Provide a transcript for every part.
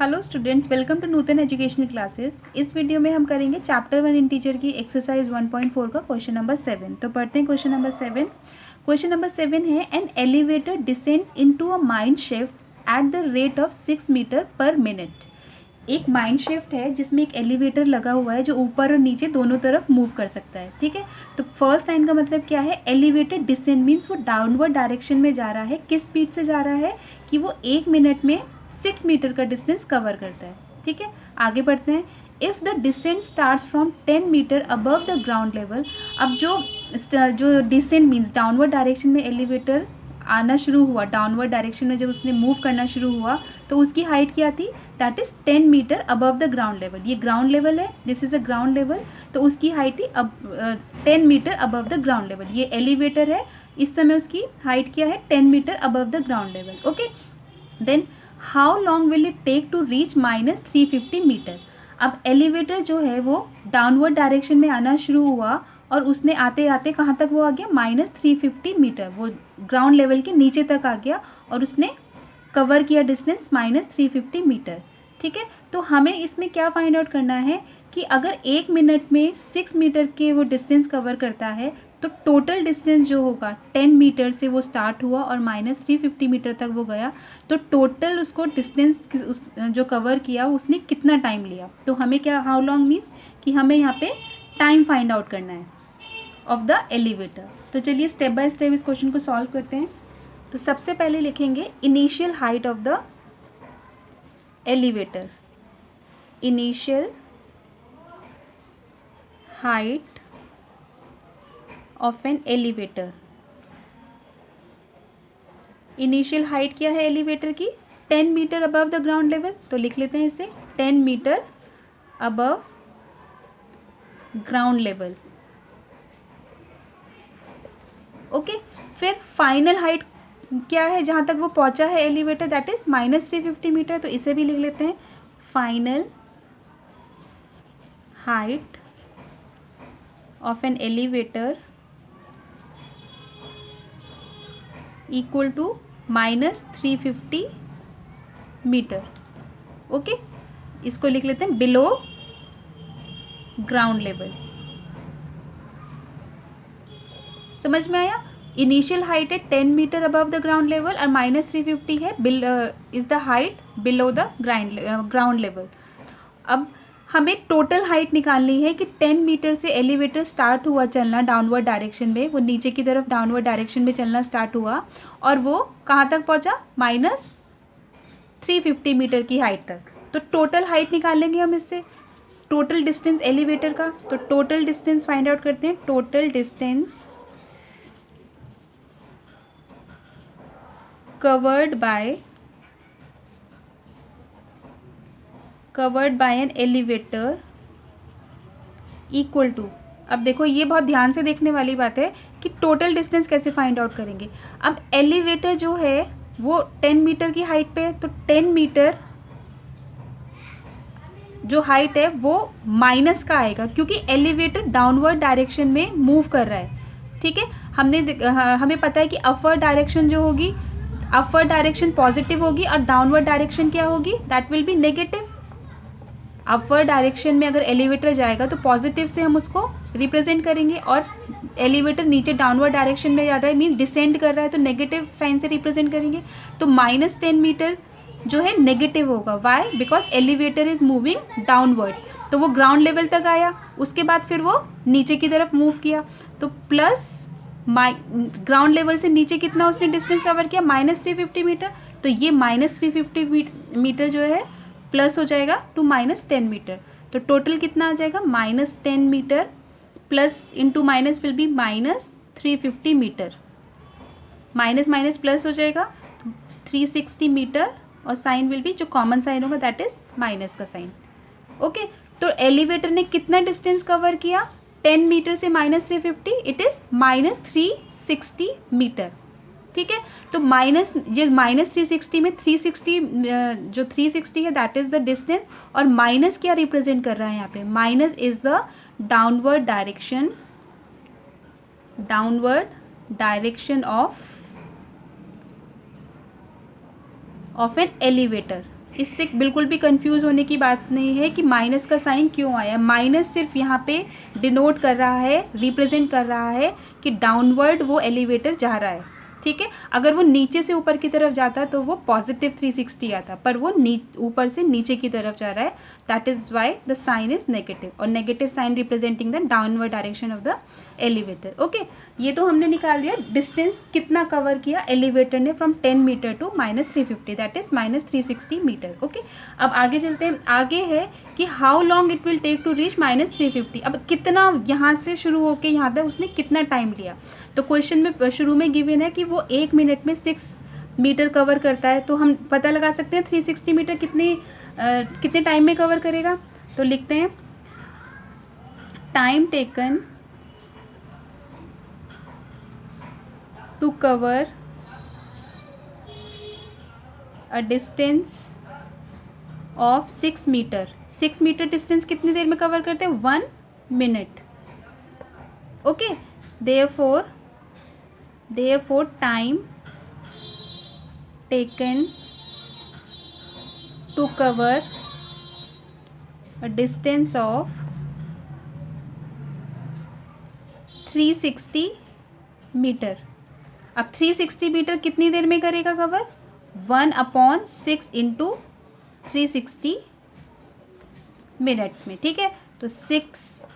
Hello students, welcome to Nutan educational classes. इस video में हम करेंगे चैप्टर 1 इंटीजर की एक्सरसाइज 1.4 का क्वेश्चन नंबर 7। तो पढ़ते हैं क्वेश्चन नंबर 7। क्वेश्चन नंबर 7 है an elevator descends into a mine shift at the rate of 6 metre per minute. एक माइन शिफ्ट है जिसमें एक एलिवेटर लगा हुआ है जो ऊपर और नीचे दोनों तरफ मूव कर सकता है। ठीक है, तो फर्स्ट लाइन का मतलब क्या है? एलिवेटर डिसेंड मीन्स वो डाउनवर्ड डायरेक्शन में जा रहा है। किस स्पीड से जा रहा है कि वो 1 मिनट में 6 मीटर का डिस्टेंस कवर करता है। ठीक है, आगे बढ़ते हैं। If the descent starts from 10 metre above the ground level. अब जो डिसेंट मीन्स डाउनवर्ड डायरेक्शन में एलिवेटर आना शुरू हुआ, डाउनवर्ड डायरेक्शन में जब उसने मूव करना शुरू हुआ तो उसकी हाइट क्या थी? That is 10 metre above the ground level. ये ग्राउंड लेवल है, this is a ground level, तो उसकी हाइट थी 10 metre above the ground level. ये एलिवेटर है, इस समय उसकी हाइट क्या है? 10 metre above the ground level. Okay, then how long will it take to reach -350 metre. अब एलिवेटर जो है वो डाउनवर्ड डायरेक्शन में आना शुरू हुआ और उसने आते आते कहाँ तक वो आ गया? -350 मीटर, वो ग्राउंड लेवल के नीचे तक आ गया और उसने कवर किया डिस्टेंस -350 मीटर। ठीक है, तो हमें इसमें क्या फाइंड आउट करना है कि अगर 1 मिनट में 6 मीटर के वो डिस्टेंस कवर करता है तो टोटल डिस्टेंस जो होगा 10 मीटर से वो स्टार्ट हुआ और -350 मीटर तक वो गया, तो टोटल उसको डिस्टेंस जो कवर किया उसने कितना टाइम लिया। तो हमें क्या, हाउ लॉन्ग मीन्स कि हमें यहाँ पे टाइम फाइंड आउट करना है ऑफ द एलिवेटर। तो चलिए स्टेप बाय स्टेप इस क्वेश्चन को सॉल्व करते हैं। तो सबसे पहले लिखेंगे initial height of the elevator. Initial height of an elevator. Initial height क्या है एलिवेटर की? 10 metre above the ground level. तो लिख लेते हैं इसे 10 metre above ground level. Okay, फिर फाइनल हाइट क्या है जहाँ तक वो पहुँचा है एलिवेटर? That is -350 metre. तो इसे भी लिख लेते हैं final height of an elevator equal to -350 metre. Okay, इसको लिख लेते हैं बिलो ग्राउंड लेवल। समझ में आया? इनिशियल हाइट है 10 metre above the ground level और -350 है is the height below the ground level. अब हमें टोटल हाइट निकालनी है कि 10 मीटर से एलिवेटर स्टार्ट हुआ चलना डाउनवर्ड डायरेक्शन में, वो नीचे की तरफ डाउनवर्ड डायरेक्शन में चलना स्टार्ट हुआ और वो कहाँ तक पहुँचा? -350 मीटर की हाइट तक। तो टोटल हाइट निकालेंगे हम इससे, टोटल डिस्टेंस एलिवेटर का। तो टोटल डिस्टेंस फाइंड आउट करते हैं। Total distance covered by an elevator equal to। अब देखो ये बहुत ध्यान से देखने वाली बात है कि टोटल डिस्टेंस कैसे फाइंड आउट करेंगे। अब एलिवेटर जो है वो 10 मीटर की हाइट पे है, तो 10 मीटर जो हाइट है वो माइनस का आएगा क्योंकि एलिवेटर डाउनवर्ड डायरेक्शन में मूव कर रहा है। ठीक है, हमें पता है कि अपवर्ड डायरेक्शन जो होगी, अपवर्ड डायरेक्शन पॉजिटिव होगी और डाउनवर्ड डायरेक्शन क्या होगी? That will be negative. Upward direction में अगर एलिवेटर जाएगा तो पॉजिटिव से हम उसको रिप्रेजेंट करेंगे और एलिवेटर नीचे डाउनवर्ड डायरेक्शन में जा रहा है मीन्स डिसेंड कर रहा है तो नेगेटिव साइन से रिप्रेजेंट करेंगे। तो -10 मीटर जो है नेगेटिव होगा। Why? Because elevator is moving downwards. तो वो ग्राउंड लेवल तक आया, उसके बाद फिर वो नीचे की तरफ मूव किया, तो प्लस ग्राउंड लेवल से नीचे कितना उसने डिस्टेंस कवर किया? -350 मीटर। तो ये -350 मीटर जो है प्लस हो जाएगा टू -10 मीटर। तो टोटल कितना आ जाएगा? -10 metre plus into minus will be -350 metre. Minus minus plus हो जाएगा, 360 मीटर और साइन विल बी, जो कॉमन साइन होगा दैट इज माइनस का साइन। ओके, तो एलिवेटर ने कितना डिस्टेंस कवर किया? 10 मीटर से -350, इट इज़ -360 मीटर। ठीक है, तो -360 में 360 जो 360 है दैट इज़ द डिस्टेंस और माइनस क्या रिप्रेजेंट कर रहा है यहाँ पे? Minus is the downward direction of an elevator. इससे बिल्कुल भी कंफ्यूज होने की बात नहीं है कि माइनस का साइन क्यों आया। माइनस सिर्फ यहाँ पे डिनोट कर रहा है, रिप्रेजेंट कर रहा है कि डाउनवर्ड वो एलिवेटर जा रहा है, ठीक है। अगर वो नीचे से ऊपर की तरफ जाता तो वो पॉजिटिव 360 आता, पर वो ऊपर से नीचे की तरफ जा रहा है, that is why the sign is negative, और negative sign representing the downward direction of the elevator. Okay, ये तो हमने निकाल दिया डिस्टेंस कितना कवर किया एलिवेटर ने from 10 metre to -350, that is -360 metre. Okay, अब आगे चलते हैं। आगे है कि how long it will take to reach -350। अब कितना यहाँ से शुरू होकर यहाँ तक उसने कितना टाइम लिया। तो क्वेश्चन में शुरू में गिवन है कि वो 1 मिनट में 6 मीटर कवर करता है, तो हम पता लगा सकते हैं 360 मीटर कितने टाइम में कवर करेगा। तो लिखते हैं time taken to cover a distance of 6 metre. 6 metre distance कितनी देर में कवर करते हैं, 1 minute. Okay, therefore time taken to cover a distance of 360 metre. अब 360 मीटर कितनी देर में करेगा कवर, 1/6 इंटू 360 मिनट्स में, ठीक है। तो 6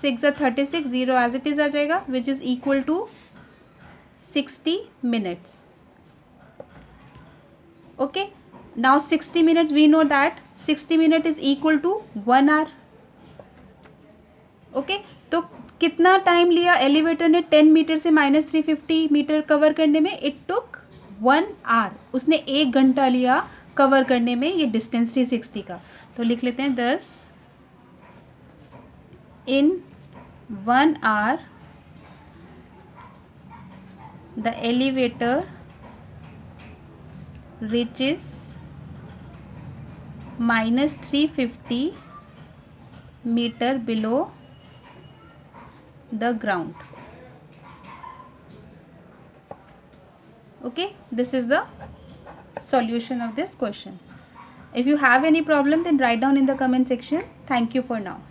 36, 0 एज इट इज आ जाएगा, which is equal to 60 minutes. Okay, now 60 minutes we know that 60 minute is equal to 1 hour. Okay, तो कितना टाइम लिया एलिवेटर ने 10 मीटर से -350 मीटर कवर करने में, इट टुक 1 आवर। उसने 1 घंटा लिया कवर करने में ये डिस्टेंस 360 का। तो लिख लेते हैं 10 in 1 hour the elevator reaches -350 meter below the ground. Okay, this is the solution of this question. If you have any problem, then write down in the comment section. Thank you for now.